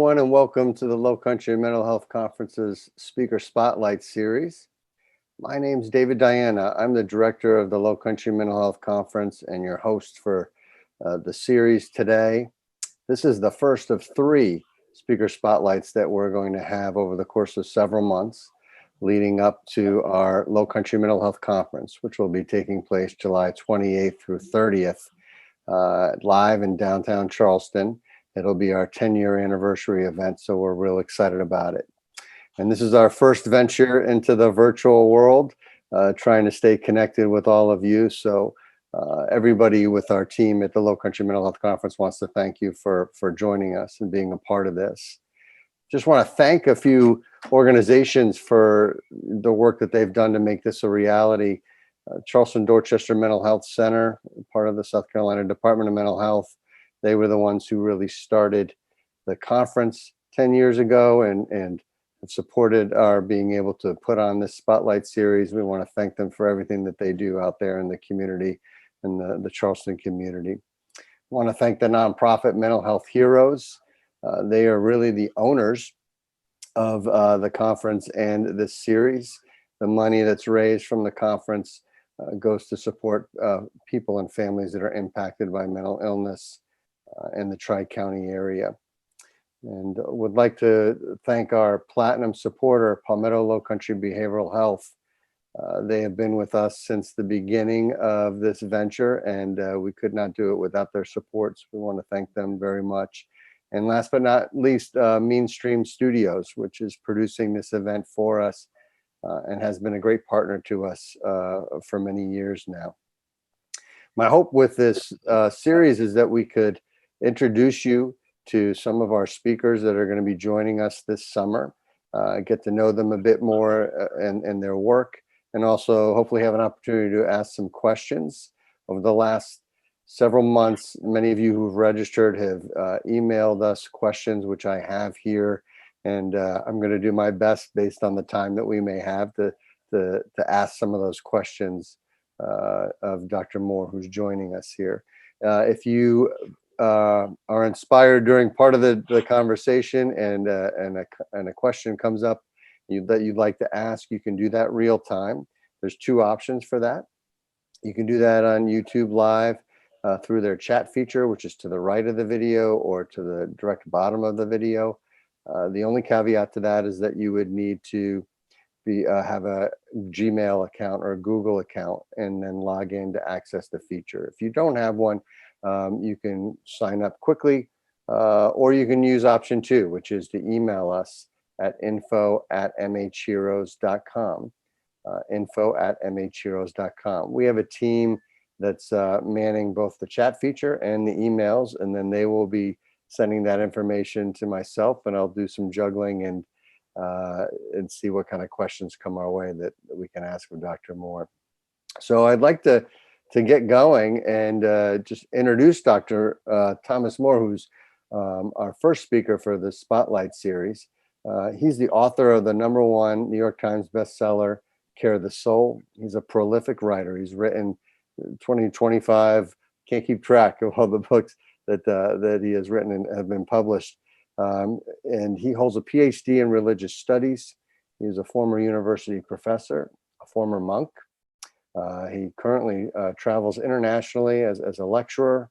everyone, and welcome to the Lowcountry Mental Health Conference's Speaker Spotlight Series. My name's David Diana. I'm the director of the Lowcountry Mental Health Conference and your host for the series today. This is the first of 3 speaker spotlights that we're going to have over the course of several months leading up to our Lowcountry Mental Health Conference, which will be taking place July 28th through 30th, live in downtown Charleston. It'll be our 10-year anniversary event, so we're real excited about it. And this is our first venture into the virtual world, trying to stay connected with all of you. So everybody with our team at the Lowcountry Mental Health Conference wants to thank you for joining us and being a part of this. Just want to thank a few organizations for the work that they've done to make this a reality. Charleston Dorchester Mental Health Center, part of the South Carolina Department of Mental Health. They were the ones who really started the conference 10 years ago and have supported our being able to put on this spotlight series. We want to thank them for everything that they do out there in the community and the Charleston community. I want to thank the nonprofit Mental Health Heroes. They are really the owners of the conference and this series. The money that's raised from the conference goes to support people and families that are impacted by mental illness in the Tri-County area. And would like to thank our platinum supporter, Palmetto Lowcountry Behavioral Health. They have been with us since the beginning of this venture, and we could not do it without their support. So we want to thank them very much. And last but not least, Mean Stream Studios, which is producing this event for us and has been a great partner to us for many years now. My hope with this series is that we could introduce you to some of our speakers that are going to be joining us this summer, get to know them a bit more and their work, and also hopefully have an opportunity to ask some questions. Over the last several months, many of you who've registered have emailed us questions, which I have here, and I'm going to do my best based on the time that we may have to ask some of those questions of Dr. Moore, who's joining us here. If you are inspired during part of the conversation and a question comes up that you'd like to ask, you can do that real time. There's 2 options for that. You can do that on YouTube Live through their chat feature, which is to the right of the video or to the direct bottom of the video. The only caveat to that is that you would need to have a Gmail account or a Google account and then log in to access the feature. If you don't have one, you can sign up quickly, or you can use option 2, which is to email us at info@mhheroes.com, info@mhheroes.com. We have a team that's manning both the chat feature and the emails, and then they will be sending that information to myself, and I'll do some juggling and see what kind of questions come our way that we can ask of Dr. Moore. So I'd like to get going and just introduce Dr. Thomas Moore, who's our first speaker for the Spotlight series. He's the author of the #1 New York Times bestseller, Care of the Soul. He's a prolific writer. He's written 20, 25, can't keep track of all the books that he has written and have been published. And he holds a PhD in religious studies. He's a former university professor, a former monk. He currently travels internationally as a lecturer.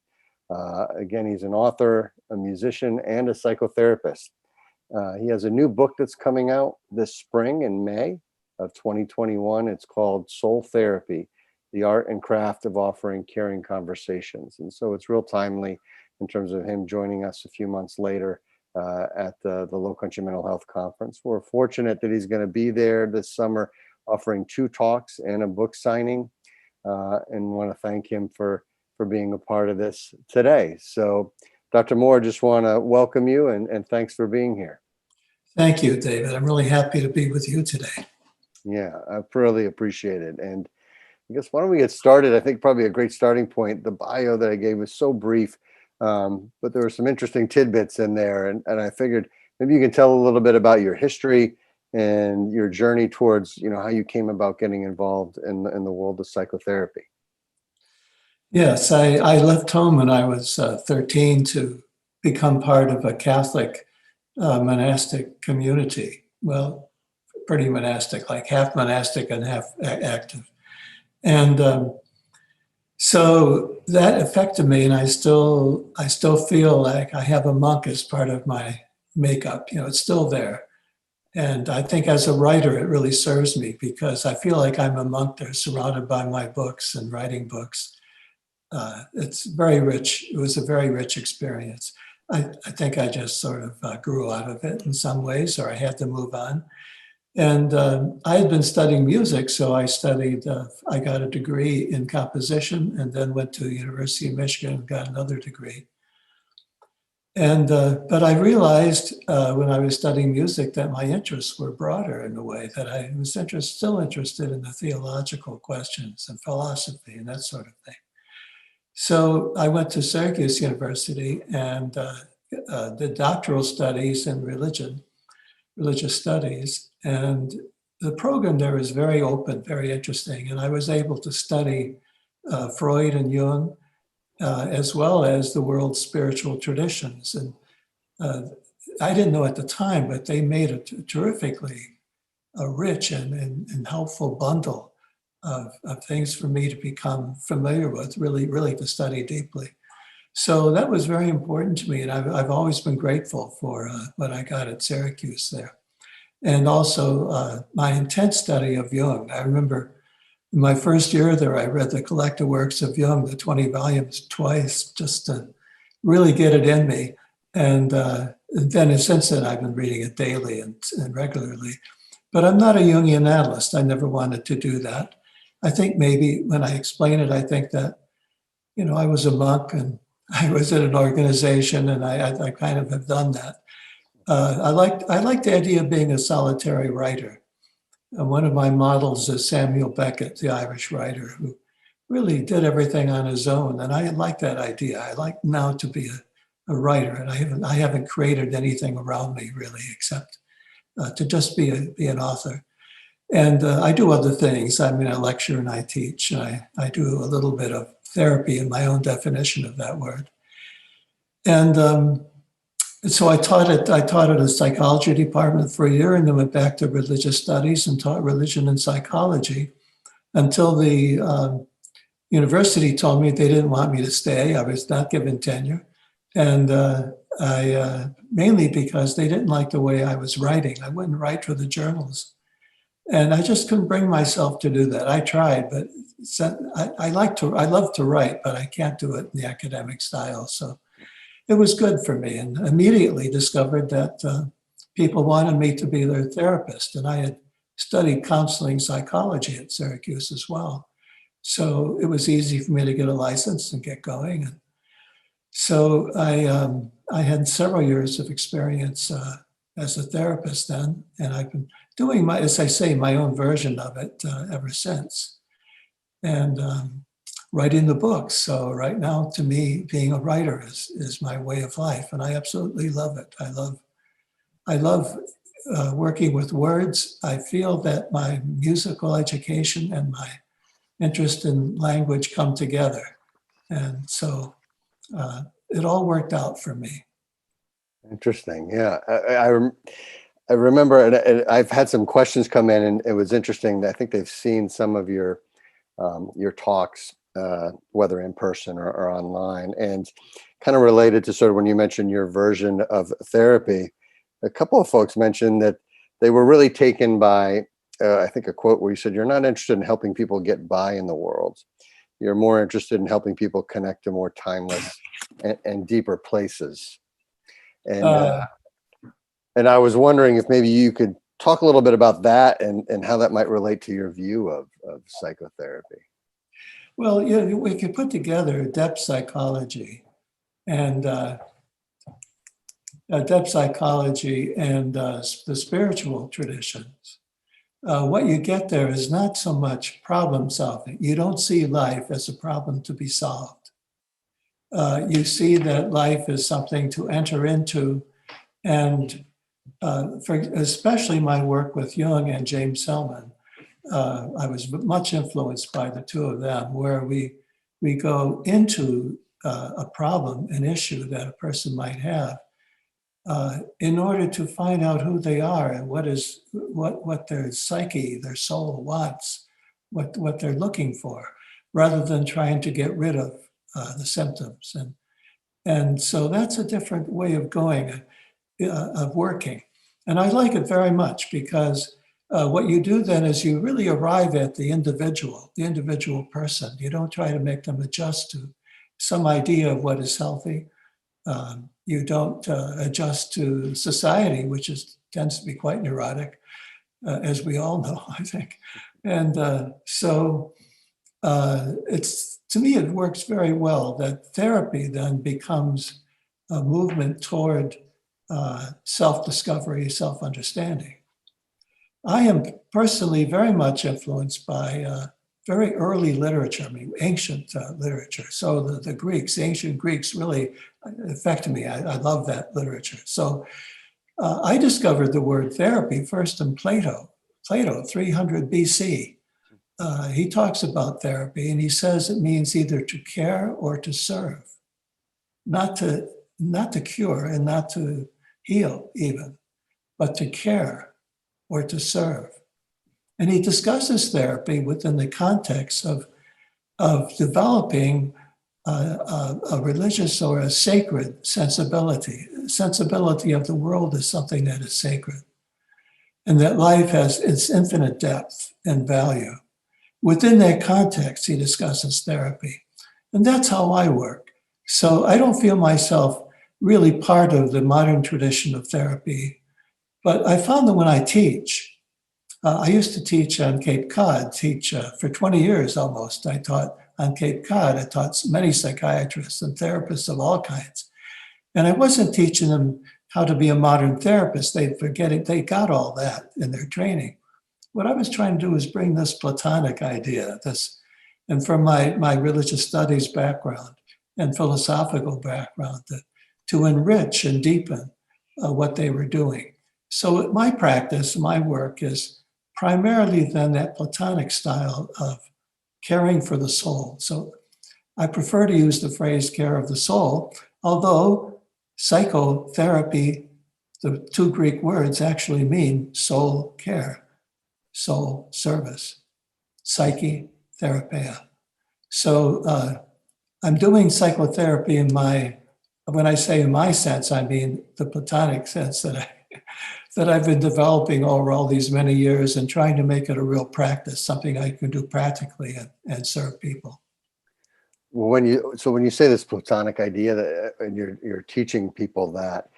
Again, he's an author, a musician, and a psychotherapist. He has a new book that's coming out this spring in May of 2021. It's called Soul Therapy, the Art and Craft of Offering Caring Conversations. And so it's real timely in terms of him joining us a few months later at the Lowcountry Mental Health Conference. We're fortunate that he's going to be there this summer offering 2 talks and a book signing, and want to thank him for being a part of this today. So Dr. Moore, just want to welcome you and thanks for being here. Thank you, David. I'm really happy to be with you today. Yeah, I really appreciate it. And I guess why don't we get started? I think probably a great starting point. The bio that I gave was so brief, but there were some interesting tidbits in there. And I figured maybe you can tell a little bit about your history and your journey towards, how you came about getting involved in the world of psychotherapy. Yes, I left home when I was 13 to become part of a Catholic monastic community. Well, pretty monastic, like half monastic and half active. And so that affected me, and I still feel like I have a monk as part of my makeup. It's still there. And I think as a writer, it really serves me because I feel like I'm a monk there surrounded by my books and writing books. It's very rich. It was a very rich experience. I think I just sort of grew out of it in some ways, or I had to move on. And I had been studying music, so I got a degree in composition and then went to the University of Michigan and got another degree. And but I realized when I was studying music that my interests were broader in a way, that I was still interested in the theological questions and philosophy and that sort of thing. So I went to Syracuse University and did doctoral studies in religious studies. And the program there is very open, very interesting. And I was able to study Freud and Jung, as well as the world's spiritual traditions. And I didn't know at the time, but they made a terrifically rich and helpful bundle of things for me to become familiar with, really to study deeply. So that was very important to me. And I've always been grateful for what I got at Syracuse there. And also my intense study of Jung. I remember in my first year there, I read the collected works of Jung, the 20 volumes, twice, just to really get it in me. And then since then, I've been reading it daily and regularly. But I'm not a Jungian analyst. I never wanted to do that. I think maybe when I explain it, I think that, I was a monk and I was in an organization and I kind of have done that. I like the idea of being a solitary writer. And one of my models is Samuel Beckett, the Irish writer, who really did everything on his own. And I like that idea. I like now to be a writer, and I haven't created anything around me really, except to just be an author. And I do other things. I mean, I lecture and I teach. And I do a little bit of therapy in my own definition of that word. And so I taught at a psychology department for a year and then went back to religious studies and taught religion and psychology until the university told me they didn't want me to stay. I was not given tenure. And I mainly because they didn't like the way I was writing. I wouldn't write for the journals. And I just couldn't bring myself to do that. I tried, but I love to write, but I can't do it in the academic style. So it was good for me, and immediately discovered that people wanted me to be their therapist. And I had studied counseling psychology at Syracuse as well. So it was easy for me to get a license and get going. And so I had several years of experience as a therapist then, and I've been doing as I say, my own version of it ever since. And writing the books. So right now, to me, being a writer is my way of life, and I absolutely love it. I love working with words. I feel that my musical education and my interest in language come together, and so it all worked out for me. Interesting. Yeah, I remember, and I've had some questions come in, and it was interesting. I think they've seen some of your talks, whether in person or online, and kind of related to sort of when you mentioned your version of therapy. A couple of folks mentioned that they were really taken by, I think, a quote where you said, "You're not interested in helping people get by in the world. You're more interested in helping people connect to more timeless and deeper places." And I was wondering if maybe you could talk a little bit about that and how that might relate to your view of psychotherapy. Well, we could put together depth psychology and the spiritual traditions. What you get there is not so much problem solving. You don't see life as a problem to be solved. You see that life is something to enter into, and especially my work with Jung and James Hillman, I was much influenced by the two of them, where we go into a problem, an issue that a person might have, in order to find out who they are and what their psyche, their soul wants, what they're looking for, rather than trying to get rid of the symptoms. And so that's a different way of going, of working. And I like it very much because what you do then is you really arrive at the individual person. You don't try to make them adjust to some idea of what is healthy. You don't adjust to society, which tends to be quite neurotic, as we all know, I think. And so to me, it works very well that therapy then becomes a movement toward self-discovery, self-understanding. I am personally very much influenced by very early literature, I mean, ancient literature. So the Greeks, the ancient Greeks really affected me. I love that literature. So I discovered the word therapy first in Plato, 300 BC. He talks about therapy and he says it means either to care or to serve, not to cure and not to heal even, but to care or to serve. And he discusses therapy within the context of developing a religious or a sacred sensibility of the world as something that is sacred, and that life has its infinite depth and value. Within that context, he discusses therapy. And that's how I work. So I don't feel myself really part of the modern tradition of therapy. But I found that when I teach, I used to teach on Cape Cod, for 20 years almost. I taught on Cape Cod. I taught many psychiatrists and therapists of all kinds. And I wasn't teaching them how to be a modern therapist. They got all that in their training. What I was trying to do is bring this Platonic idea, and from my religious studies background and philosophical background, to enrich and deepen what they were doing. So my practice, my work is primarily then that Platonic style of caring for the soul. So I prefer to use the phrase care of the soul, although psychotherapy, the two Greek words actually mean soul care, soul service, psyche, therapia. So I'm doing psychotherapy when I say in my sense, I mean the Platonic sense that I've been developing over all these many years and trying to make it a real practice, something I can do practically and serve people. Well, when you say this Platonic idea and you're teaching people that,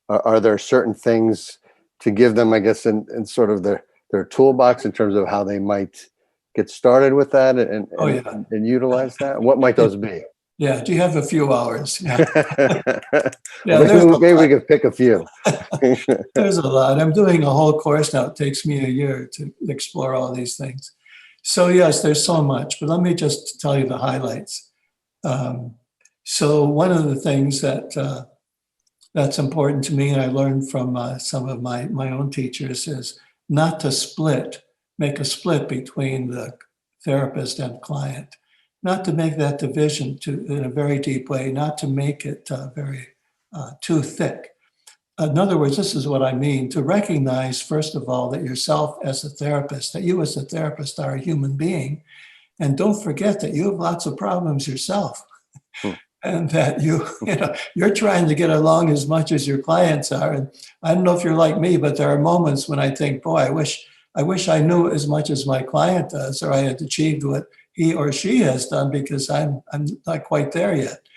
are there certain things to give them, I guess, in sort of their toolbox in terms of how they might get started with that and utilize that? What might those be? Yeah, do you have a few hours? Yeah, maybe we could pick a few. There's a lot. I'm doing a whole course now. It takes me a year to explore all these things. So yes, there's so much, but let me just tell you the highlights. So one of the things that's important to me, and I learned from some of my own teachers, is not to make a split between the therapist and client, not to make that division in a very deep way, not to make it very too thick. In other words, this is what I mean, to recognize, first of all, that yourself as a therapist, that you as a therapist are a human being, and don't forget that you have lots of problems yourself. And that you're trying to get along as much as your clients are. And I don't know if you're like me, but there are moments when I think, boy, I wish I knew as much as my client does, or I had achieved what he or she has done, because I'm not quite there yet.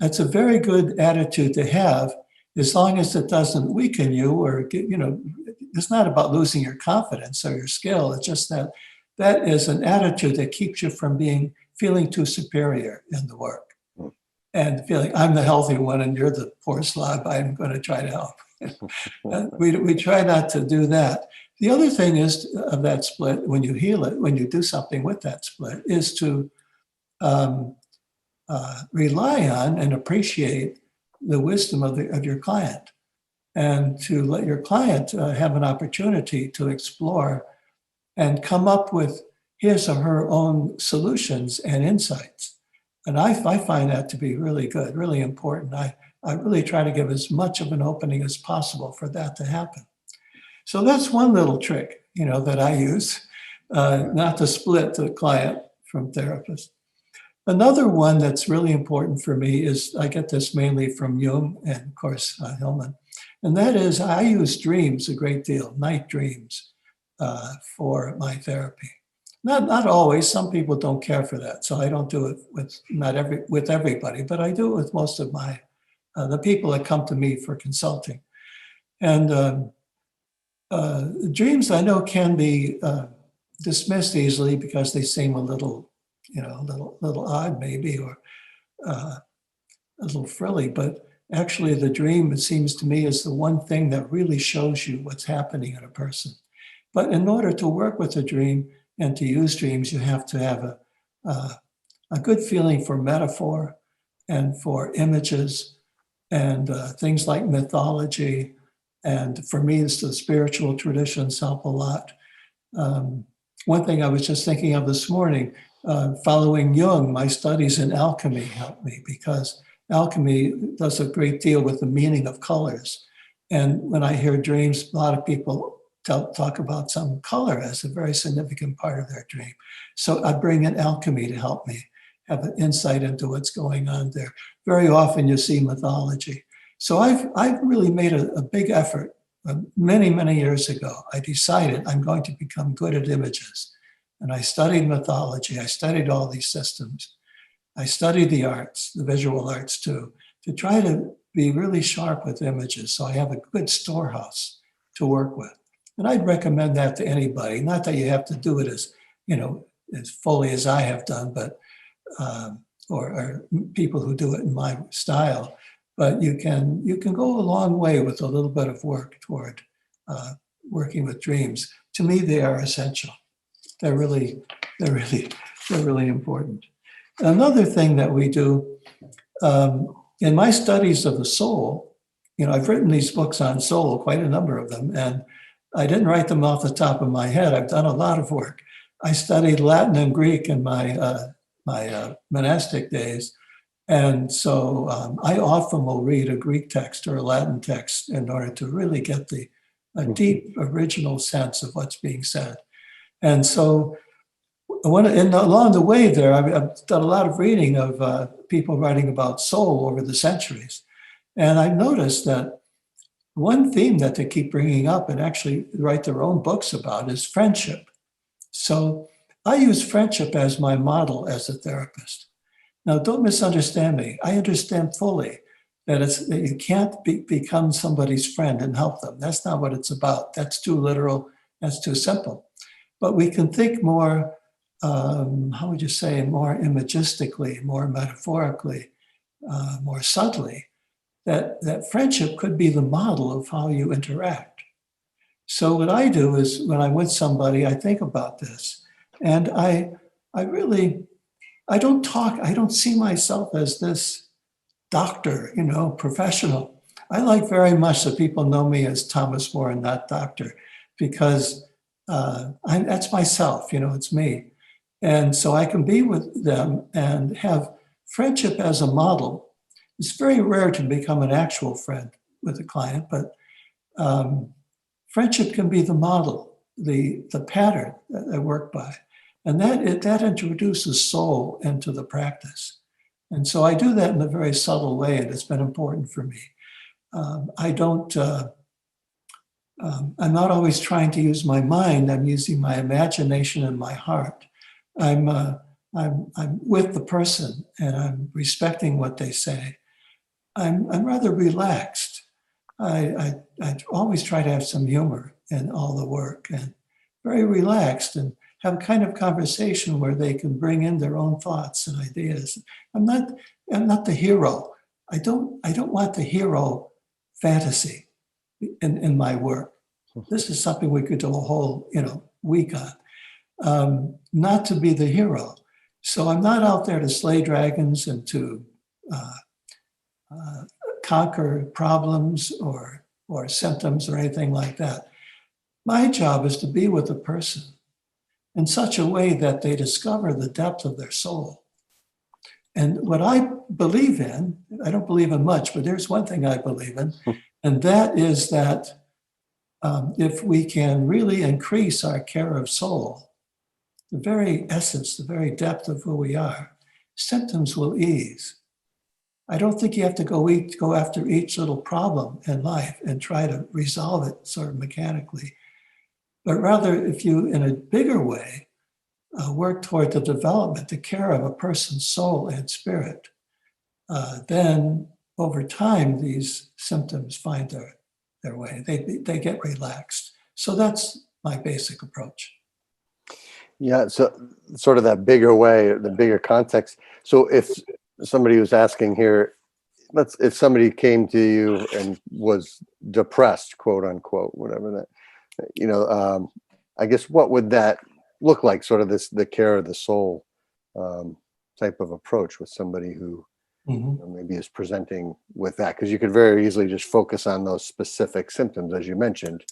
That's a very good attitude to have, as long as it doesn't weaken you or it's not about losing your confidence or your skill. It's just that is an attitude that keeps you from feeling too superior in the work. And feeling I'm the healthy one and you're the poor slob, I'm going to try to help. We try not to do that. The other thing is of that split, when you heal it, when you do something with that split, is to rely on and appreciate the wisdom of your client, and to let your client have an opportunity to explore and come up with his or her own solutions and insights. And I find that to be really good, really important. I really try to give as much of an opening as possible for that to happen. So that's one little trick, that I use, not to split the client from therapist. Another one that's really important for me is, I get this mainly from Jung and, of course, Hillman, and that is I use dreams a great deal, night dreams, for my therapy. Not always. Some people don't care for that, so I don't do it with everybody, but I do it with most of the people that come to me for consulting. And dreams, I know, can be dismissed easily because they seem a little, little odd maybe, or a little frilly. But actually, the dream, it seems to me, is the one thing that really shows you what's happening in a person. But in order to work with a dream and to use dreams, you have to have a good feeling for metaphor and for images and things like mythology. And for me, it's the spiritual traditions help a lot. One thing I was just thinking of this morning, following Jung, my studies in alchemy helped me, because alchemy does a great deal with the meaning of colors. And when I hear dreams, a lot of people talk about some color as a very significant part of their dream. So I bring in alchemy to help me have an insight into what's going on there. Very often you see mythology. So I've really made a big effort. Many, many years ago, I decided I'm going to become good at images. And I studied mythology. I studied all these systems. I studied the arts, the visual arts too, to try to be really sharp with images. So I have a good storehouse to work with. And I'd recommend that to anybody. Not that you have to do it as, as fully as I have done, but or people who do it in my style. But you can go a long way with a little bit of work toward working with dreams. To me, they are essential. They're really important. Another thing that we do in my studies of the soul, I've written these books on soul, quite a number of them, and I didn't write them off the top of my head. I've done a lot of work. I studied Latin and Greek in my monastic days. And so I often will read a Greek text or a Latin text in order to really get a deep original sense of what's being said. And so along the way there, I've done a lot of reading of people writing about soul over the centuries. And I noticed that one theme that they keep bringing up and actually write their own books about is friendship. So I use friendship as my model as a therapist. Now, don't misunderstand me. I understand fully that you can't become somebody's friend and help them. That's not what it's about. That's too literal. That's too simple. But we can think more, how would you say, more imagistically, more metaphorically, more subtly, that friendship could be the model of how you interact. So what I do is when I'm with somebody, I think about this. And I don't see myself as this doctor, professional. I like very much that people know me as Thomas More and not doctor, because that's myself, it's me. And so I can be with them and have friendship as a model. It's very rare to become an actual friend with a client, but friendship can be the model, the pattern that I work by. And that introduces soul into the practice. And so I do that in a very subtle way, and it's been important for me. I'm not always trying to use my mind. I'm using my imagination and my heart. I'm with the person, and I'm respecting what they say. I'm rather relaxed. I always try to have some humor in all the work, and very relaxed, and have a kind of conversation where they can bring in their own thoughts and ideas. I'm not the hero. I don't want the hero fantasy in my work. This is something we could do a whole week on. Not to be the hero. So I'm not out there to slay dragons and to conquer problems or symptoms or anything like that. My job is to be with the person in such a way that they discover the depth of their soul. And what I believe in, I don't believe in much, but there's one thing I believe in, and that is that if we can really increase our care of soul, the very essence, the very depth of who we are, symptoms will ease. I don't think you have to go after each little problem in life and try to resolve it sort of mechanically, but rather if you, in a bigger way, work toward the development, the care of a person's soul and spirit, then over time, these symptoms find their way. They get relaxed. So that's my basic approach. Yeah, so sort of that bigger way, the bigger context. So if somebody was asking here, if somebody came to you and was depressed, quote unquote, whatever that, I guess what would that look like? Sort of the care of the soul type of approach with somebody who maybe is presenting with that, because you could very easily just focus on those specific symptoms, as you mentioned,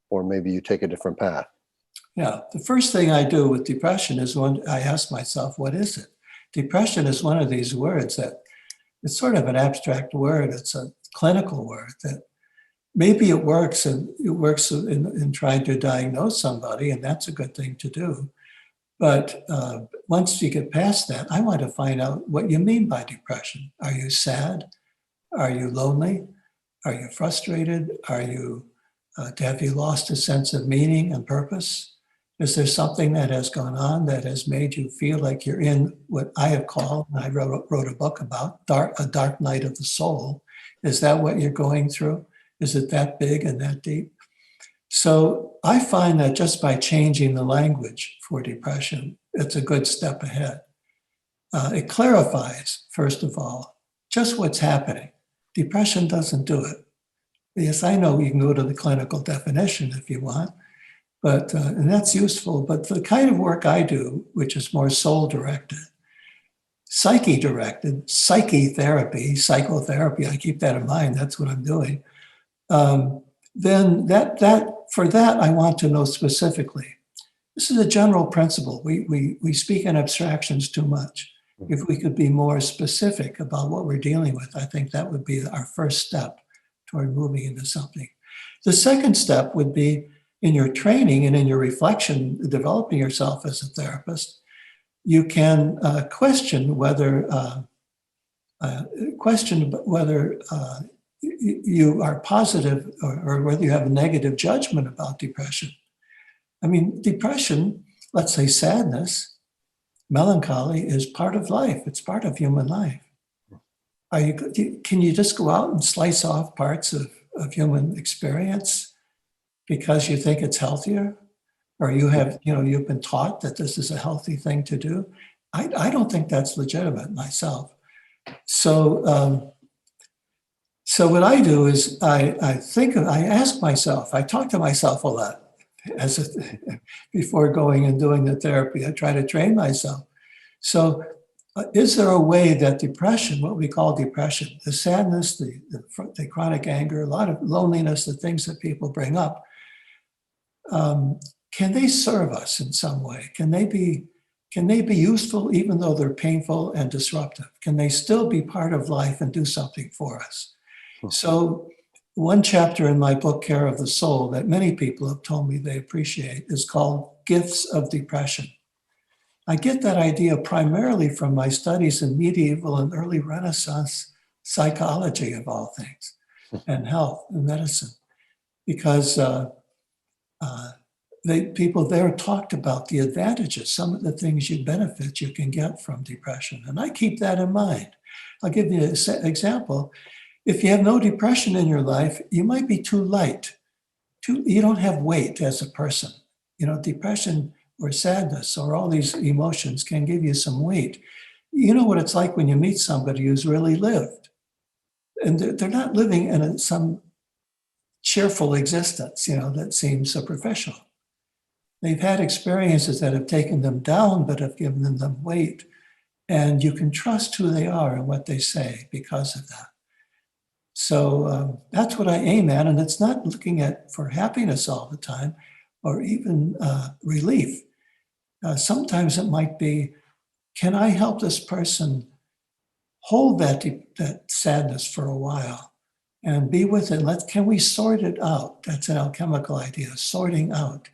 or maybe you take a different path. Yeah, the first thing I do with depression is when I ask myself, what is it? Depression is one of these words that it's sort of an abstract word. It's a clinical word that maybe it works in trying to diagnose somebody, and that's a good thing to do. But once you get past that, I want to find out what you mean by depression. Are you sad? Are you lonely? Are you frustrated? Have you lost a sense of meaning and purpose? Is there something that has gone on that has made you feel like you're in what I have called, and I wrote a book about, a dark night of the soul? Is that what you're going through? Is it that big and that deep? So I find that just by changing the language for depression, it's a good step ahead. It clarifies, first of all, just what's happening. Depression doesn't do it. Yes, I know you can go to the clinical definition if you want, but and that's useful. But the kind of work I do, which is more soul-directed, psyche-directed, psychotherapy, I keep that in mind, that's what I'm doing. Then for that, I want to know specifically. This is a general principle. We speak in abstractions too much. If we could be more specific about what we're dealing with, I think that would be our first step toward moving into something. The second step would be in your training and in your reflection, developing yourself as a therapist, you can question whether you are positive or whether you have a negative judgment about depression. I mean, depression, let's say sadness, melancholy is part of life. It's part of human life. Can you just go out and slice off parts of human experience because you think it's healthier? Or you've been taught that this is a healthy thing to do? I don't think that's legitimate myself. So what I do is I ask myself, I talk to myself a lot before going and doing the therapy. I try to train myself. So is there a way that depression, what we call depression, the sadness, the chronic anger, a lot of loneliness, the things that people bring up, can they serve us in some way? Can they be useful even though they're painful and disruptive? Can they still be part of life and do something for us? So one chapter in my book, Care of the Soul, that many people have told me they appreciate is called Gifts of Depression. I get that idea primarily from my studies in medieval and early Renaissance psychology, of all things, and health and medicine, because people there talked about the advantages, some of the things you can get from depression. And I keep that in mind. I'll give you an example. If you have no depression in your life, you might be too light. You don't have weight as a person. Depression or sadness or all these emotions can give you some weight. You know what it's like when you meet somebody who's really lived. And they're not living in some cheerful existence, that seems superficial. They've had experiences that have taken them down, but have given them weight. And you can trust who they are and what they say because of that. So that's what I aim at. And it's not looking for happiness all the time or even relief. Sometimes it might be, can I help this person hold that sadness for a while and be with it. Can we sort it out? That's an alchemical idea, sorting out.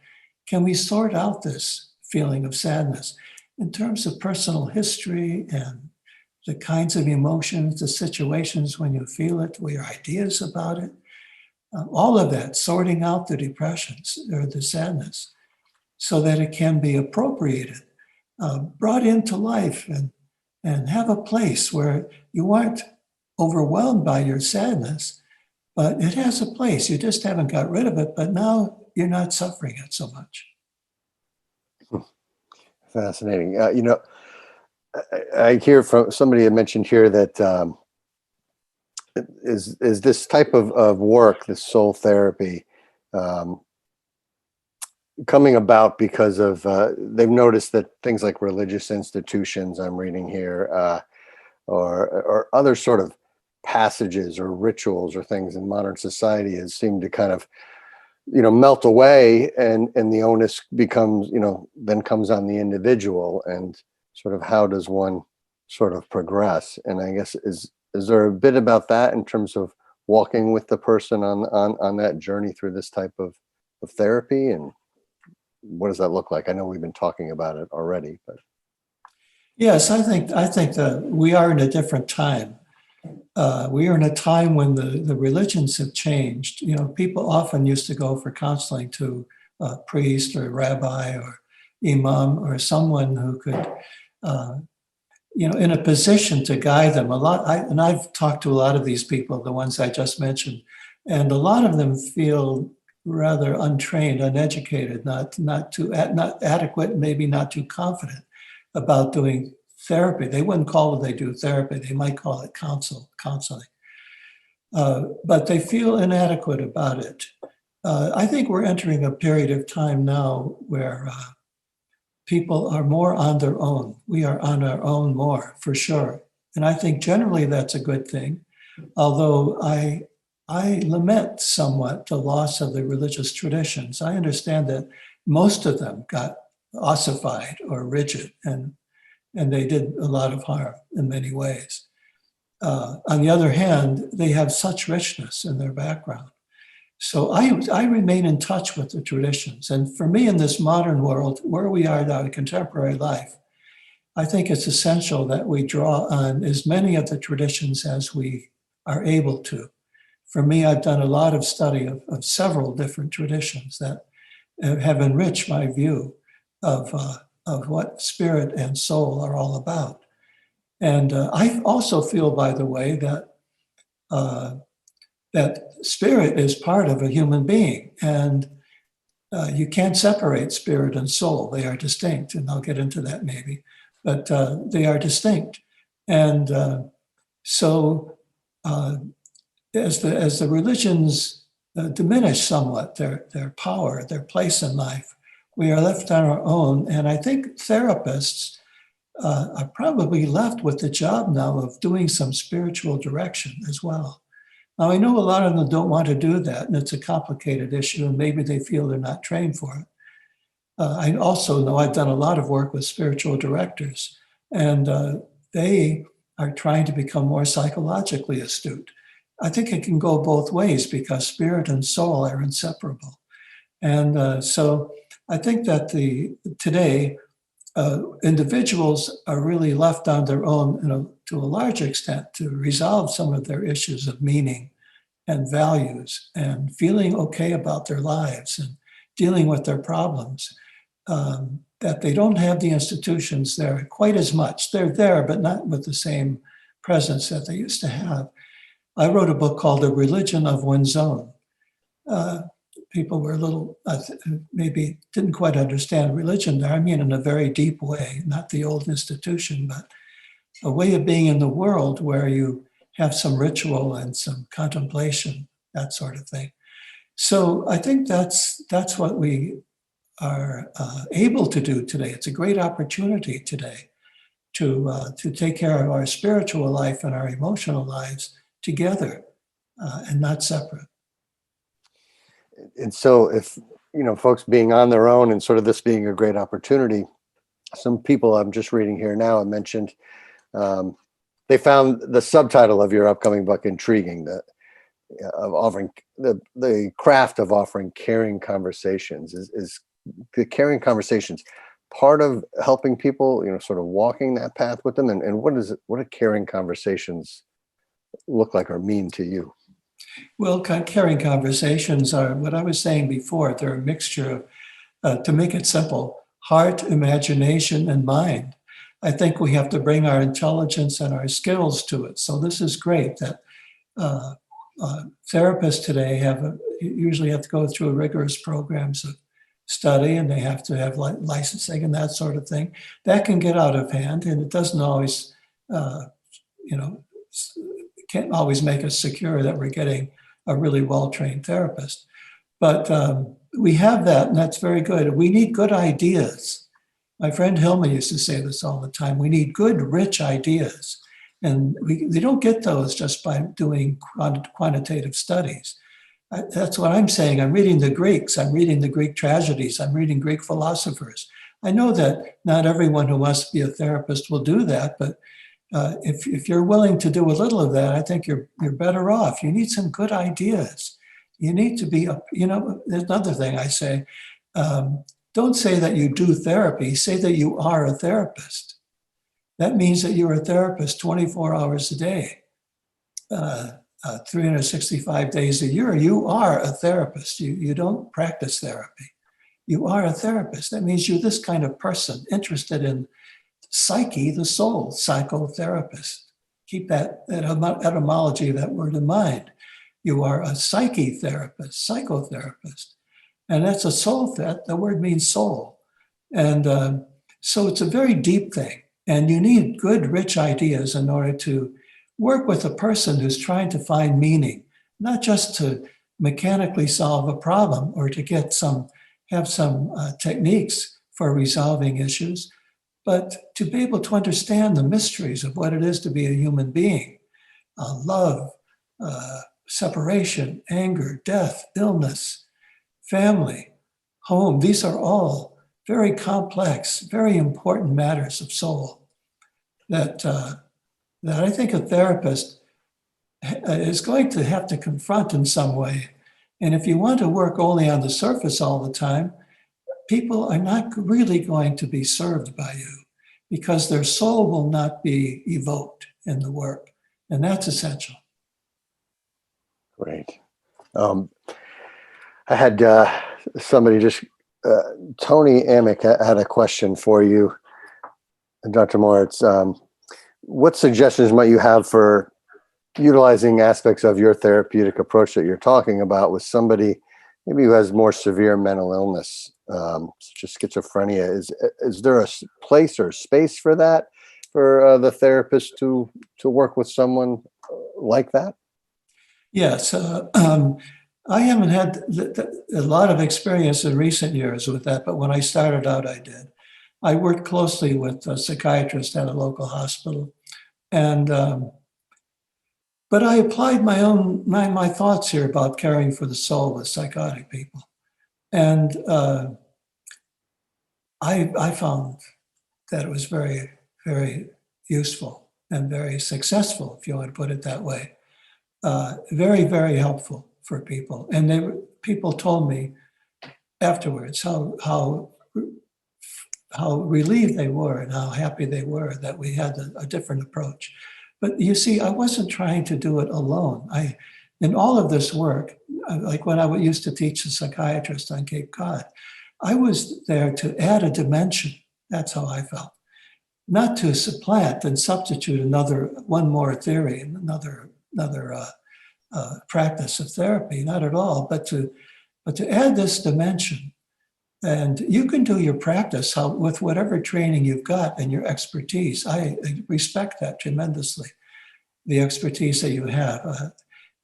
Can we sort out this feeling of sadness in terms of personal history and the kinds of emotions, the situations when you feel it, your ideas about it, all of that, sorting out the depressions or the sadness so that it can be appropriated, brought into life and have a place where you aren't overwhelmed by your sadness, but it has a place. You just haven't got rid of it, but now you're not suffering it so much. Fascinating. I hear from somebody had mentioned here that is this type of work, this soul therapy, coming about because of they've noticed that things like religious institutions, I'm reading here, or other sort of passages or rituals or things in modern society has seemed to kind of melt away, and the onus becomes then comes on the individual, and sort of how does one sort of progress. And I guess is there a bit about that in terms of walking with the person on that journey through this type of therapy, and what does that look like? I know we've been talking about it already, but Yes, I think that we are in a different time. We are in a time when the religions have changed. People often used to go for counseling to a priest or a rabbi or imam or someone who could, in a position to guide them. And I've talked to a lot of these people, the ones I just mentioned, and a lot of them feel rather untrained, uneducated, not adequate, maybe not too confident about doing therapy. They wouldn't call what they do therapy. They might call it counseling. But they feel inadequate about it. I think we're entering a period of time now where people are more on their own. We are on our own more, for sure. And I think generally that's a good thing. Although I lament somewhat the loss of the religious traditions. I understand that most of them got ossified or rigid, and they did a lot of harm in many ways. On the other hand, they have such richness in their background. So I remain in touch with the traditions. And for me, in this modern world, where we are now in contemporary life, I think it's essential that we draw on as many of the traditions as we are able to. For me, I've done a lot of study of several different traditions that have enriched my view of what spirit and soul are all about. And I also feel, by the way, that spirit is part of a human being, and you can't separate spirit and soul. They are distinct, and I'll get into that maybe, but they are distinct. And so as the religions diminish somewhat their power, their place in life, we are left on our own. And I think therapists are probably left with the job now of doing some spiritual direction as well. Now, I know a lot of them don't want to do that, and it's a complicated issue, and maybe they feel they're not trained for it. I also know I've done a lot of work with spiritual directors, and they are trying to become more psychologically astute. I think it can go both ways because spirit and soul are inseparable. And so I think that today, individuals are really left on their own, to a large extent, to resolve some of their issues of meaning and values and feeling okay about their lives and dealing with their problems. That they don't have the institutions there quite as much. They're there, but not with the same presence that they used to have. I wrote a book called The Religion of One's Own. People were a little, maybe didn't quite understand religion there. I mean, in a very deep way, not the old institution, but a way of being in the world where you have some ritual and some contemplation, that sort of thing. So I think that's what we are able to do today. It's a great opportunity today to take care of our spiritual life and our emotional lives together and not separate. And so if folks being on their own and sort of this being a great opportunity, some people I'm just reading here now have mentioned they found the subtitle of your upcoming book intriguing, of offering the craft of offering caring conversations. Is the caring conversations part of helping people, sort of walking that path with them? And what do caring conversations look like or mean to you? Well, caring conversations are what I was saying before. They're a mixture of, to make it simple, heart, imagination, and mind. I think we have to bring our intelligence and our skills to it. So this is great that therapists today usually have to go through rigorous programs of study, and they have to have licensing and that sort of thing. That can get out of hand, and it doesn't always, can't always make us secure that we're getting a really well-trained therapist. But we have that, and that's very good. We need good ideas. My friend Hillman used to say this all the time. We need good, rich ideas. And they don't get those just by doing quantitative studies. That's what I'm saying. I'm reading the Greeks. I'm reading the Greek tragedies. I'm reading Greek philosophers. I know that not everyone who wants to be a therapist will do that, but if you're willing to do a little of that, I think you're better off. You need some good ideas. You need to be, there's another thing I say. Don't say that you do therapy. Say that you are a therapist. That means that you're a therapist 24 hours a day, 365 days a year. You are a therapist. You don't practice therapy. You are a therapist. That means you're this kind of person interested in psyche, the soul, psychotherapist. Keep that etymology of that word in mind. You are a psyche therapist, psychotherapist. And that's a soul, the word means soul. And so it's a very deep thing. And you need good, rich ideas in order to work with a person who's trying to find meaning, not just to mechanically solve a problem or to have some techniques for resolving issues, but to be able to understand the mysteries of what it is to be a human being. Love, separation, anger, death, illness, family, home. These are all very complex, very important matters of soul that I think a therapist is going to have to confront in some way. And if you want to work only on the surface all the time, people are not really going to be served by you because their soul will not be evoked in the work. And that's essential. Great. I had somebody Tony Amick had a question for you, Dr. Moritz. What suggestions might you have for utilizing aspects of your therapeutic approach that you're talking about with somebody maybe who has more severe mental illness, such as schizophrenia? Is there a place or space for that, for the therapist to work with someone like that? Yes. I haven't had a lot of experience in recent years with that, but when I started out, I did. I worked closely with a psychiatrist at a local hospital, and but I applied my thoughts here about caring for the soul with psychotic people, and I found that it was very, very useful and very successful, if you want to put it that way. Very, very helpful for people. And people told me afterwards how relieved they were and how happy they were that we had a different approach. But you see, I wasn't trying to do it alone. In all of this work, like when I used to teach a psychiatrist on Cape Cod, I was there to add a dimension. That's how I felt. Not to supplant and substitute one more theory and another practice of therapy, not at all, but to add this dimension. And you can do your practice with whatever training you've got and your expertise. I respect that tremendously, the expertise that you have.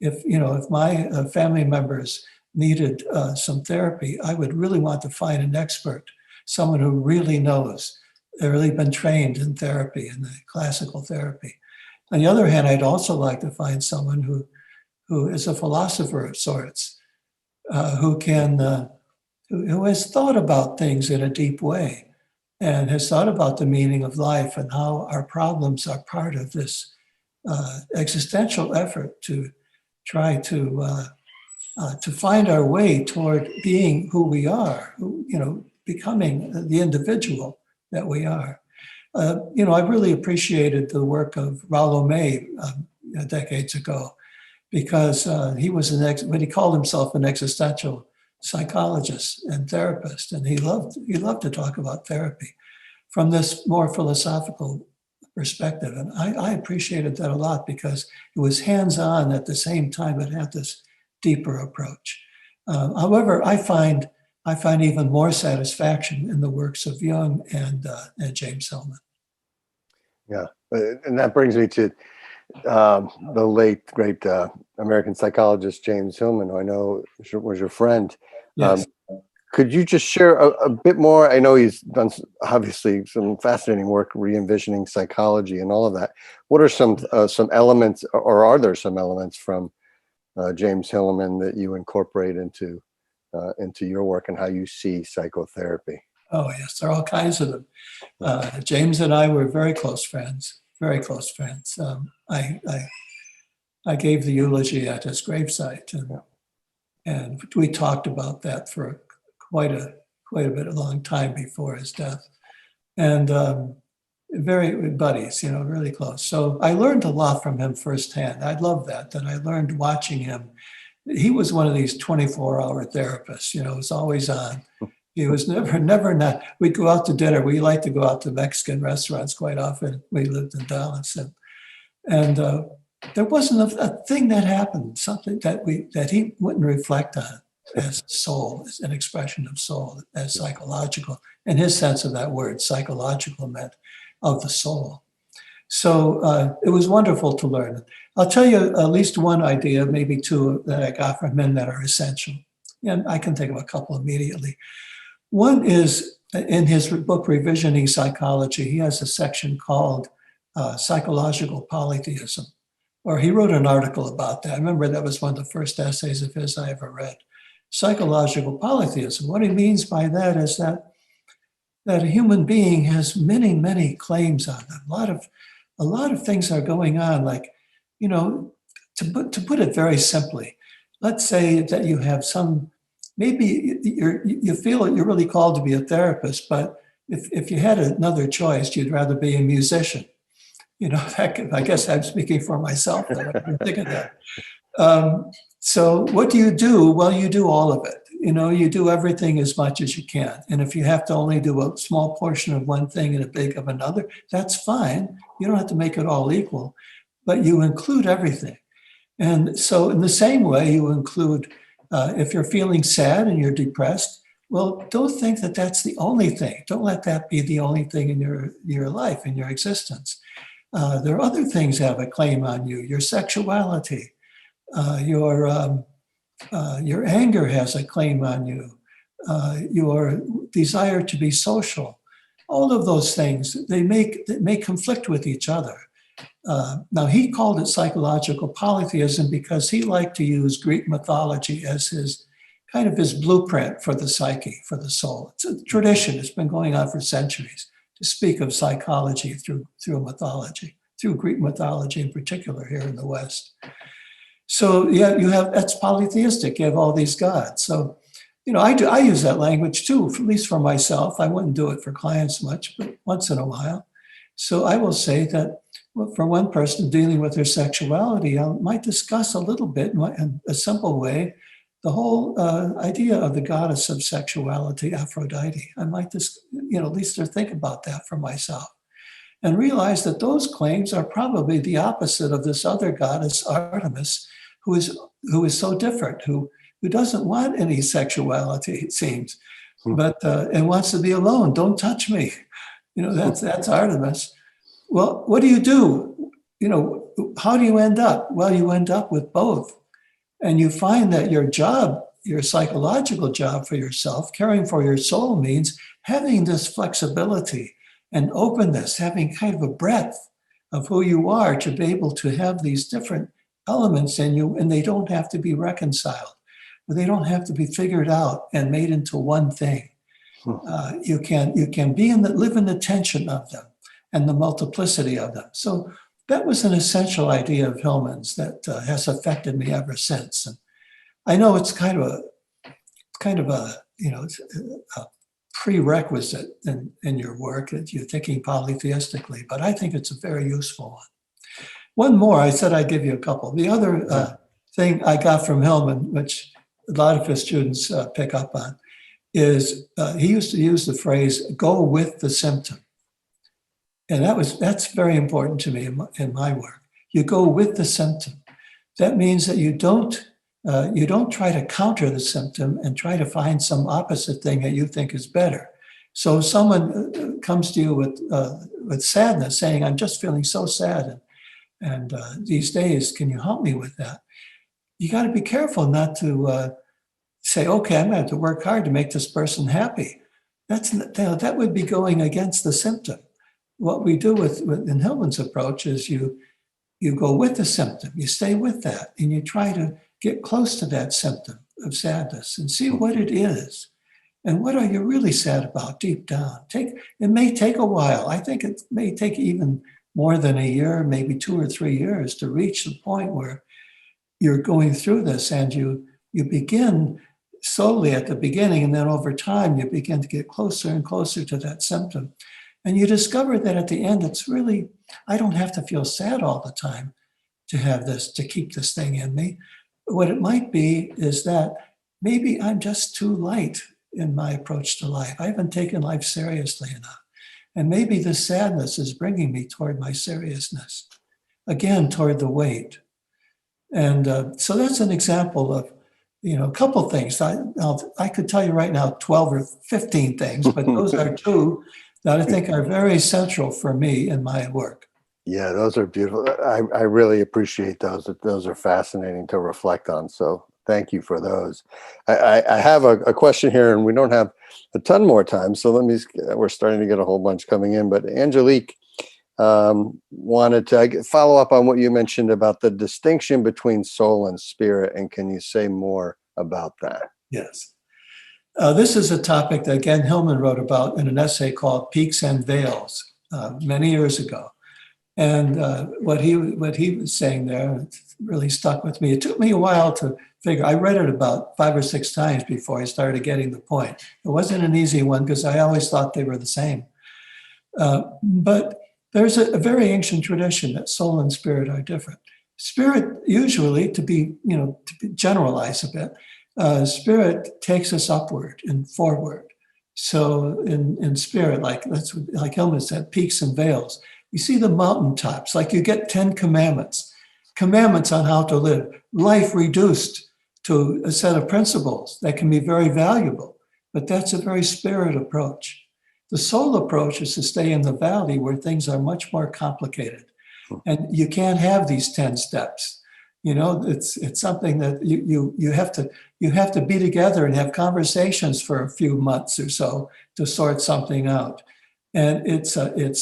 If my family members needed some therapy, I would really want to find an expert, someone who really knows, they've really been trained in therapy, in the classical therapy. On the other hand, I'd also like to find someone who is a philosopher of sorts, who has thought about things in a deep way and has thought about the meaning of life and how our problems are part of this existential effort to try to find our way toward being who we are, becoming the individual that we are. I really appreciated the work of Rollo May decades ago, because he was but he called himself an existential psychologist and therapist, and he loved to talk about therapy from this more philosophical perspective. And I appreciated that a lot, because it was hands-on at the same time it had this deeper approach. However, I find even more satisfaction in the works of Jung and James Hillman. Yeah, and that brings me to the late great American psychologist James Hillman, who I know was your friend. Yes. Could you just share a bit more? I know he's done obviously some fascinating work re-envisioning psychology and all of that. What are some elements, or are there some elements from James Hillman that you incorporate into your work and how you see psychotherapy? Oh yes, there are all kinds of them. James and I were very close friends. Very close friends. I gave the eulogy at his gravesite, and we talked about that for quite a bit, a long time before his death, and very buddies, really close. So I learned a lot from him firsthand. I love that I learned watching him. He was one of these 24-hour therapists, was always on. He was never not. We'd go out to dinner. We like to go out to Mexican restaurants quite often. We lived in Dallas, and there wasn't a thing that happened, something that he wouldn't reflect on as soul, as an expression of soul, as psychological. And his sense of that word, psychological, meant of the soul. So it was wonderful to learn. I'll tell you at least one idea, maybe two, that I got from him that are essential. And I can think of a couple immediately. One is in his book, Revisioning Psychology, he has a section called Psychological Polytheism, or he wrote an article about that. I remember that was one of the first essays of his I ever read. Psychological polytheism. What he means by that is that a human being has many, many claims on them. A lot of things are going on, like, to put it very simply, let's say that you have maybe you feel that you're really called to be a therapist, but if you had another choice, you'd rather be a musician. I guess I'm speaking for myself. I didn't think of that. So what do you do? Well, you do all of it. You do everything as much as you can. And if you have to only do a small portion of one thing and a big of another, that's fine. You don't have to make it all equal, but you include everything. And so in the same way, you include, if you're feeling sad and you're depressed, well, don't think that that's the only thing. Don't let that be the only thing in your life, in your existence. There are other things that have a claim on you. Your sexuality, your anger has a claim on you. Your desire to be social. All of those things, they may conflict with each other. Now, he called it psychological polytheism because he liked to use Greek mythology as his blueprint for the psyche, for the soul. It's a tradition. It's been going on for centuries to speak of psychology through mythology, through Greek mythology in particular here in the West. So yeah, that's polytheistic. You have all these gods. So, I use that language too, at least for myself. I wouldn't do it for clients much, but once in a while. So I will say that for one person dealing with their sexuality, I might discuss a little bit in a simple way the whole idea of the goddess of sexuality, Aphrodite. I might just, at least think about that for myself and realize that those claims are probably the opposite of this other goddess, Artemis, who is so different, who doesn't want any sexuality, it seems, but and wants to be alone. Don't touch me. That's Artemis. Well, what do you do? How do you end up? Well, you end up with both. And you find that your job, your psychological job for yourself, caring for your soul, means having this flexibility and openness, having kind of a breadth of who you are to be able to have these different elements in you, and they don't have to be reconciled. They don't have to be figured out and made into one thing. You can live in the tension of them and the multiplicity of them. So that was an essential idea of Hillman's that has affected me ever since. And I know it's kind of a it's a prerequisite in your work that you're thinking polytheistically, but I think it's a very useful one. One more, I said I'd give you a couple. The other thing I got from Hillman, which a lot of his students pick up on, is he used to use the phrase, go with the symptom. And that's very important to me in my work. You go with the symptom. That means that you don't try to counter the symptom and try to find some opposite thing that you think is better. So if someone comes to you with sadness, saying, I'm just feeling so sad, and these days, can you help me with that? You got to be careful not to say, okay, I'm going to have to work hard to make this person happy. That would be going against the symptom. What we do in Hillman's approach is you go with the symptom, you stay with that, and you try to get close to that symptom of sadness and see what it is. And what are you really sad about deep down? It may take a while. I think it may take even more than a year, maybe 2 or 3 years to reach the point where you're going through this, and you begin slowly at the beginning, and then over time, you begin to get closer and closer to that symptom. And you discover that at the end, it's really, I don't have to feel sad all the time to keep this thing in me. What it might be is that maybe I'm just too light in my approach to life. I haven't taken life seriously enough. And maybe the sadness is bringing me toward my seriousness, again, toward the weight. And so that's an example of, a couple things. I could tell you right now 12 or 15 things, but those are two that I think are very central for me in my work. Yeah, those are beautiful. I really appreciate those. Those are fascinating to reflect on. So thank you for those. I have a question here, and we don't have a ton more time. So we're starting to get a whole bunch coming in. But Angelique wanted to follow up on what you mentioned about the distinction between soul and spirit. And can you say more about that? Yes. This is a topic that, again, Hillman wrote about in an essay called Peaks and Veils many years ago. And what he was saying there really stuck with me. It took me a while to figure. I read it about 5 or 6 times before I started getting the point. It wasn't an easy one because I always thought they were the same. But there's a very ancient tradition that soul and spirit are different. Spirit, usually, to generalize a bit, spirit takes us upward and forward. So in spirit, like Hillman said, peaks and veils. You see the mountaintops, like you get 10 commandments on how to live, life reduced to a set of principles that can be very valuable, but that's a very spirit approach. The soul approach is to stay in the valley where things are much more complicated. And you can't have these 10 steps. It's something that you have to be together and have conversations for a few months or so to sort something out. And it's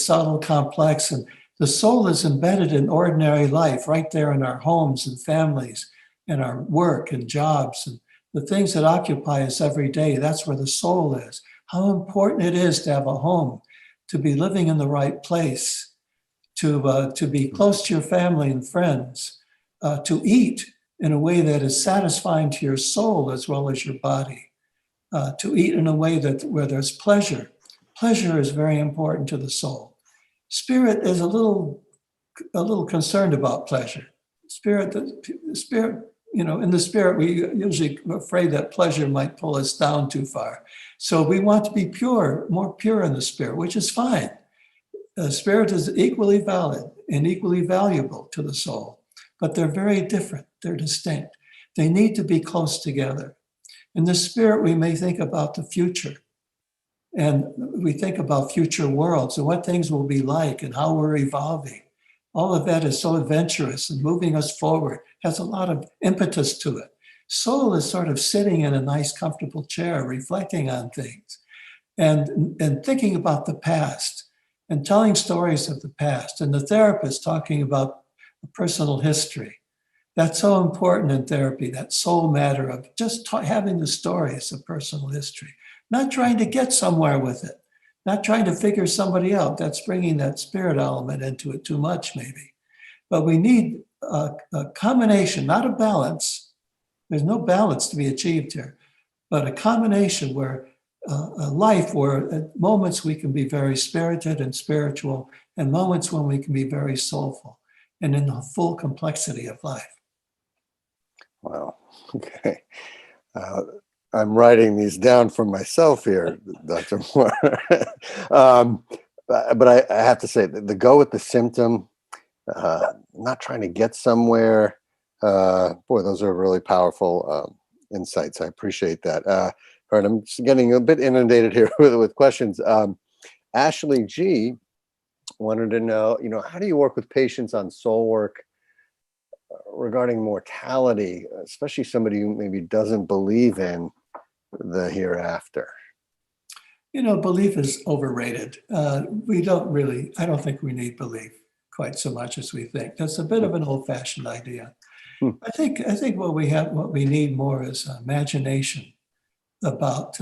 subtle, complex, and the soul is embedded in ordinary life, right there in our homes and families and our work and jobs and the things that occupy us every day. That's where the soul is. How important it is to have a home, to be living in the right place, to be close to your family and friends, to eat in a way that is satisfying to your soul as well as your body, to eat in a way where there's pleasure. Pleasure is very important to the soul. Spirit is a little concerned about pleasure. In the spirit, we usually are afraid that pleasure might pull us down too far. So we want to be pure, more pure in the spirit, which is fine. Spirit is equally valid and equally valuable to the soul, but they're very different. They're distinct. They need to be close together. In the spirit, we may think about the future. And we think about future worlds and what things will be like and how we're evolving. All of that is so adventurous and moving us forward, has a lot of impetus to it. Soul is sort of sitting in a nice, comfortable chair, reflecting on things and thinking about the past and telling stories of the past. And the therapist talking about a personal history. That's so important in therapy, that soul matter of just having the stories of personal history. Not trying to get somewhere with it, not trying to figure somebody out. That's bringing that spirit element into it too much, maybe. but we need a combination, not a balance. There's no balance to be achieved here, but a combination where a life where at moments we can be very spirited and spiritual, and moments when we can be very soulful, and in the full complexity of life. Wow. Okay. I'm writing these down for myself here, Dr. Moore. But I have to say, the go with the symptom, not trying to get somewhere. Boy, those are really powerful insights. I appreciate that. All right, I'm just getting a bit inundated here with questions. Ashley G wanted to know, how do you work with patients on soul work regarding mortality, especially somebody who maybe doesn't believe in the hereafter? Belief is overrated. I don't think we need belief quite so much as we think. That's a bit of an old-fashioned idea. I think what we need more is imagination about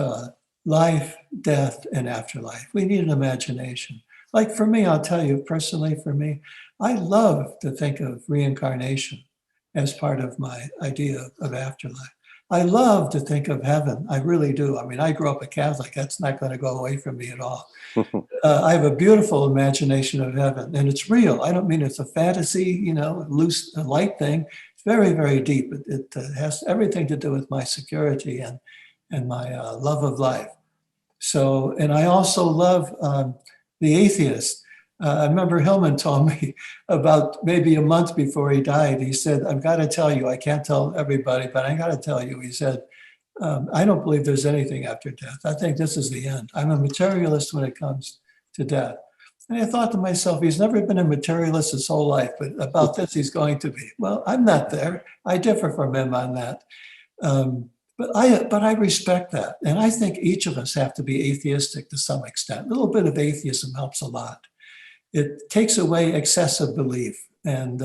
life, death, and afterlife. We need an imagination. Like for me, I'll tell you personally, for me, I love to think of reincarnation as part of my idea of afterlife. I love to think of heaven. I really do. I mean, I grew up a Catholic. That's not going to go away from me at all. I have a beautiful imagination of heaven, and it's real. I don't mean it's a fantasy, loose, light thing. It's very, very deep. It has everything to do with my security and my love of life. So, and I also love the atheist. I remember Hillman told me about maybe a month before he died, he said, I've got to tell you, I can't tell everybody, but I got to tell you, he said, I don't believe there's anything after death. I think this is the end. I'm a materialist when it comes to death. And I thought to myself, he's never been a materialist his whole life, but about this, he's going to be. Well, I'm not there. I differ from him on that. But I respect that. And I think each of us have to be atheistic to some extent. A little bit of atheism helps a lot. It takes away excessive belief and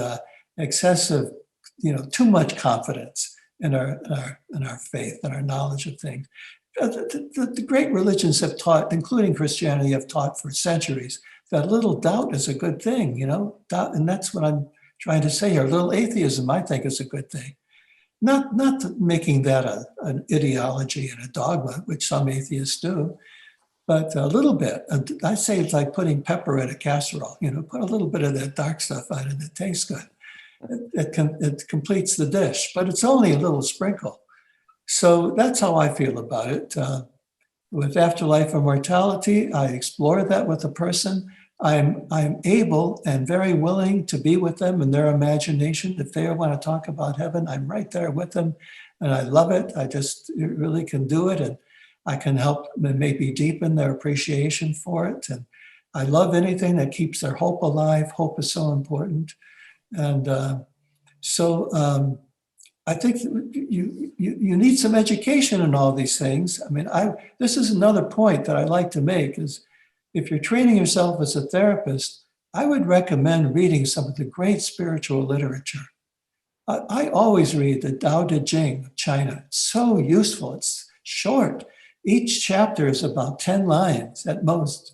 excessive, too much confidence in our faith and our knowledge of things. The great religions have taught, including Christianity, have taught for centuries that a little doubt is a good thing, doubt, and that's what I'm trying to say here. A little atheism, I think, is a good thing. Not making that an ideology and a dogma, which some atheists do, but a little bit. I say it's like putting pepper in a casserole. Put a little bit of that dark stuff on it. It tastes good. It completes the dish, but it's only a little sprinkle. So that's how I feel about it. With afterlife and mortality, I explore that with a person. I'm able and very willing to be with them in their imagination. If they want to talk about heaven, I'm right there with them, and I love it. I just really can do it, and I can help maybe deepen their appreciation for it. And I love anything that keeps their hope alive. Hope is so important. And I think you need some education in all these things. I mean, this is another point that I like to make is if you're training yourself as a therapist, I would recommend reading some of the great spiritual literature. I always read the Tao Te Ching of China. It's so useful. It's short. Each chapter is about 10 lines at most.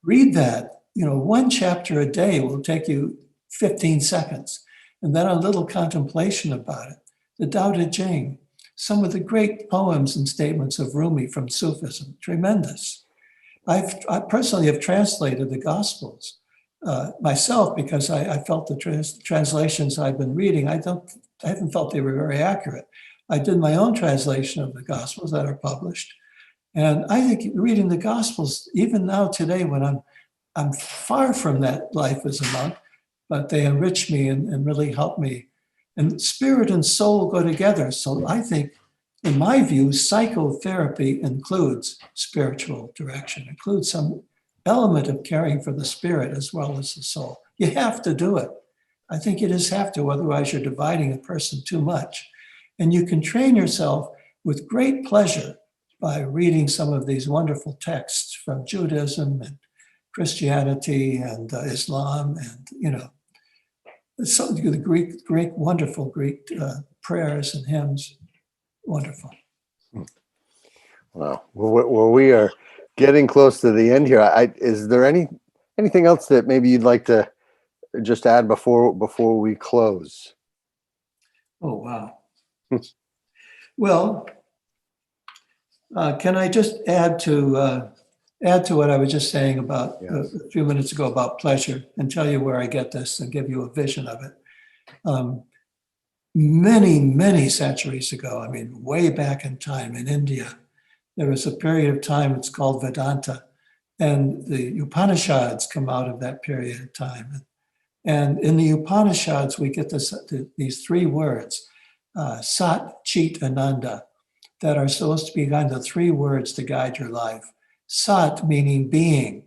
Read that. One chapter a day will take you 15 seconds. And then a little contemplation about it. The Tao Te Ching, some of the great poems and statements of Rumi from Sufism, tremendous. I personally have translated the Gospels myself because I felt the translations I've been reading, I haven't felt they were very accurate. I did my own translation of the Gospels that are published. And I think reading the Gospels, even now today when I'm far from that life as a monk, but they enrich me and really help me. And spirit and soul go together. So I think, in my view, psychotherapy includes spiritual direction, includes some element of caring for the spirit as well as the soul. You have to do it. I think you just have to, otherwise you're dividing a person too much. And you can train yourself with great pleasure by reading some of these wonderful texts from Judaism and Christianity and Islam and, some of the Greek, wonderful Greek prayers and hymns. Wonderful. Wow. Well, we are getting close to the end here. Is there anything else that maybe you'd like to just add before we close? Oh, wow. Well, can I just add to what I was just saying about Yes. a few minutes ago about pleasure, and tell you where I get this and give you a vision of it. Many, many centuries ago, I mean, way back in time in India, there was a period of time, it's called Vedanta, and the Upanishads come out of that period of time. And in the Upanishads, we get these three words, Sat, Chit, Ananda, that are supposed to be kind of three words to guide your life. Sat meaning being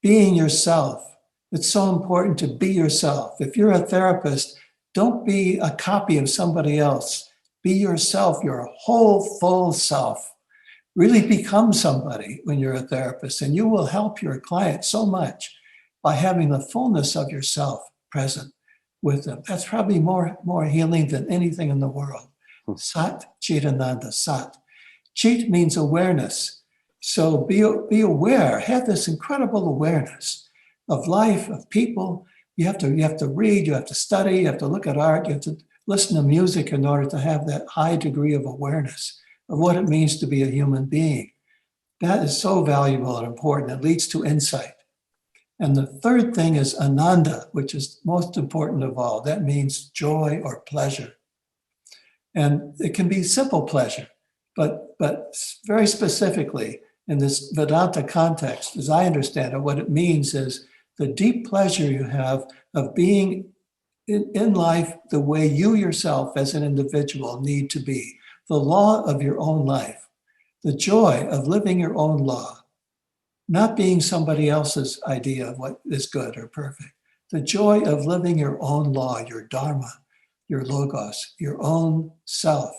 yourself. It's so important to be yourself. If you're a therapist, don't be a copy of somebody else. Be yourself, your whole full self. Really become somebody when you're a therapist, and you will help your client so much by having the fullness of yourself present with them. That's probably more healing than anything in the world. Sat, Chit, Ananda, Sat. Chit means awareness. So be aware, have this incredible awareness of life, of people. You have to read, you have to study, you have to look at art, you have to listen to music in order to have that high degree of awareness of what it means to be a human being. That is so valuable and important. It leads to insight. And the third thing is Ananda, which is most important of all. That means joy or pleasure. And it can be simple pleasure, but very specifically in this Vedanta context, as I understand it, what it means is the deep pleasure you have of being in life the way you yourself as an individual need to be, the law of your own life, the joy of living your own law, not being somebody else's idea of what is good or perfect, the joy of living your own law, your dharma, your logos, your own self,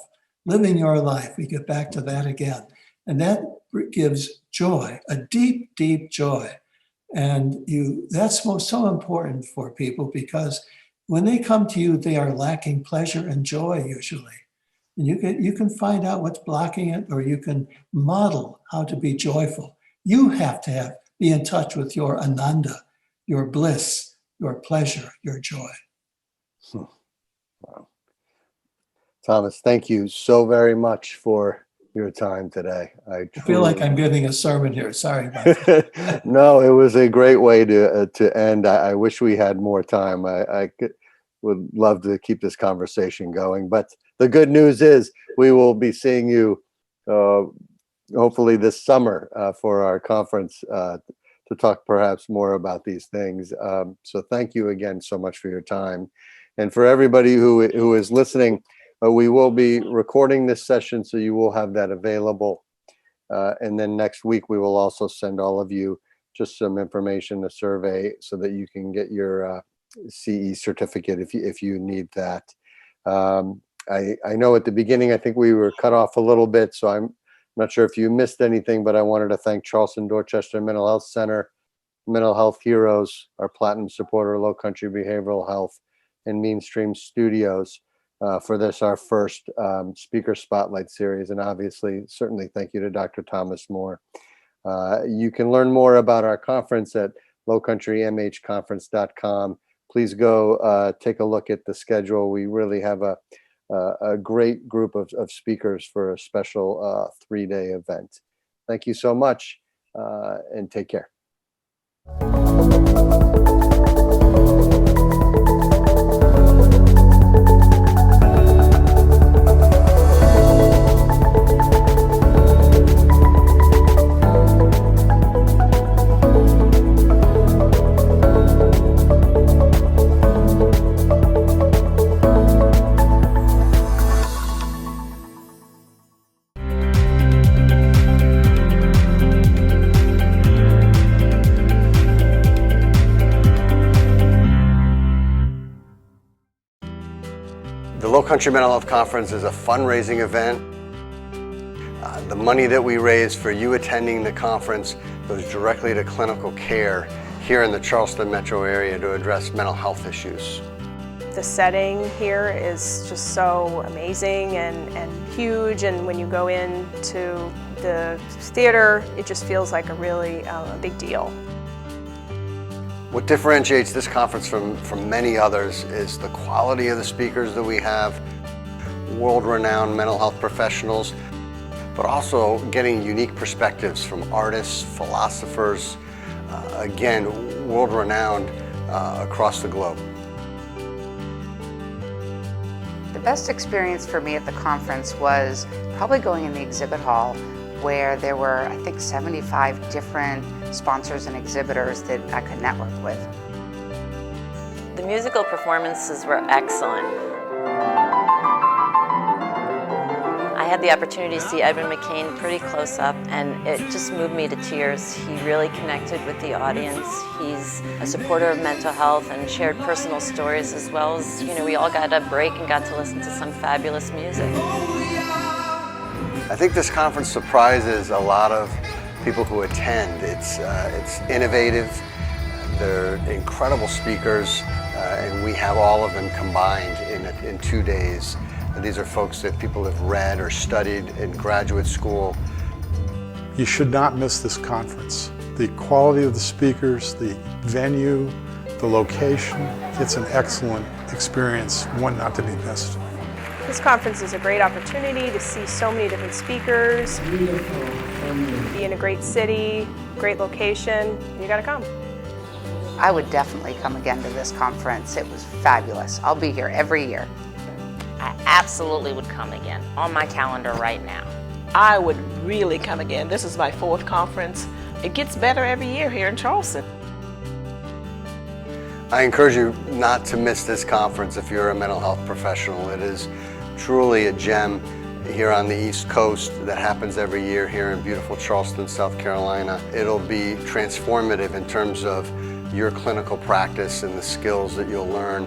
living your life. We get back to that again. And that gives joy, a deep, deep joy. And that's so important for people, because when they come to you, they are lacking pleasure and joy usually. And you can find out what's blocking it, or you can model how to be joyful. You have to be in touch with your Ananda, your bliss, your pleasure, your joy. Wow. Thomas, thank you so very much for your time today. I feel like I'm giving a sermon here. Sorry about that. No, it was a great way to end. I wish we had more time. I would love to keep this conversation going, but the good news is we will be seeing you hopefully this summer for our conference to talk perhaps more about these things. So thank you again so much for your time. And for everybody who is listening, we will be recording this session, so you will have that available. And then next week, we will also send all of you just some information, a survey, so that you can get your CE certificate if you need that. I know at the beginning, I think we were cut off a little bit, so I'm not sure if you missed anything, but I wanted to thank Charleston Dorchester Mental Health Center, Mental Health Heroes, our Platinum supporter, Lowcountry Behavioral Health, and Mean Stream Studios for this, our first speaker spotlight series. And obviously, certainly thank you to Dr. Thomas Moore. You can learn more about our conference at lowcountrymhconference.com. Please go take a look at the schedule. We really have a great group of speakers for a special 3-day event. Thank you so much, and take care. The Lowcountry Mental Health Conference is a fundraising event. The money that we raise for you attending the conference goes directly to clinical care here in the Charleston metro area to address mental health issues. The setting here is just so amazing and huge, and when you go into the theater, it just feels like a really big deal. What differentiates this conference from many others is the quality of the speakers that we have, world-renowned mental health professionals, but also getting unique perspectives from artists, philosophers, again, world-renowned across the globe. The best experience for me at the conference was probably going in the exhibit hall where there were, I think, 75 different sponsors and exhibitors that I could network with. The musical performances were excellent. I had the opportunity to see Edwin McCain pretty close up, and it just moved me to tears. He really connected with the audience. He's a supporter of mental health and shared personal stories, as well as, we all got a break and got to listen to some fabulous music. I think this conference surprises a lot of people who attend. It's innovative, they're incredible speakers, and we have all of them combined in 2 days. These are folks that people have read or studied in graduate school. You should not miss this conference. The quality of the speakers, the venue, the location, it's an excellent experience, one not to be missed. This conference is a great opportunity to see so many different speakers, be in a great city, great location. You gotta come. I would definitely come again to this conference. It was fabulous. I'll be here every year. I absolutely would come again, on my calendar right now. I would really come again. This is my 4th conference. It gets better every year here in Charleston. I encourage you not to miss this conference if you're a mental health professional. It is truly a gem here on the East Coast that happens every year here in beautiful Charleston, South Carolina. It'll be transformative in terms of your clinical practice and the skills that you'll learn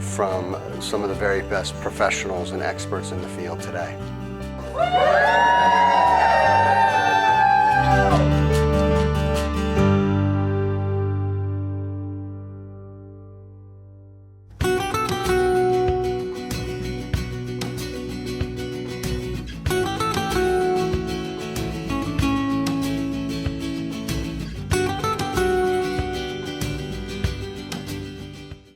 from some of the very best professionals and experts in the field today.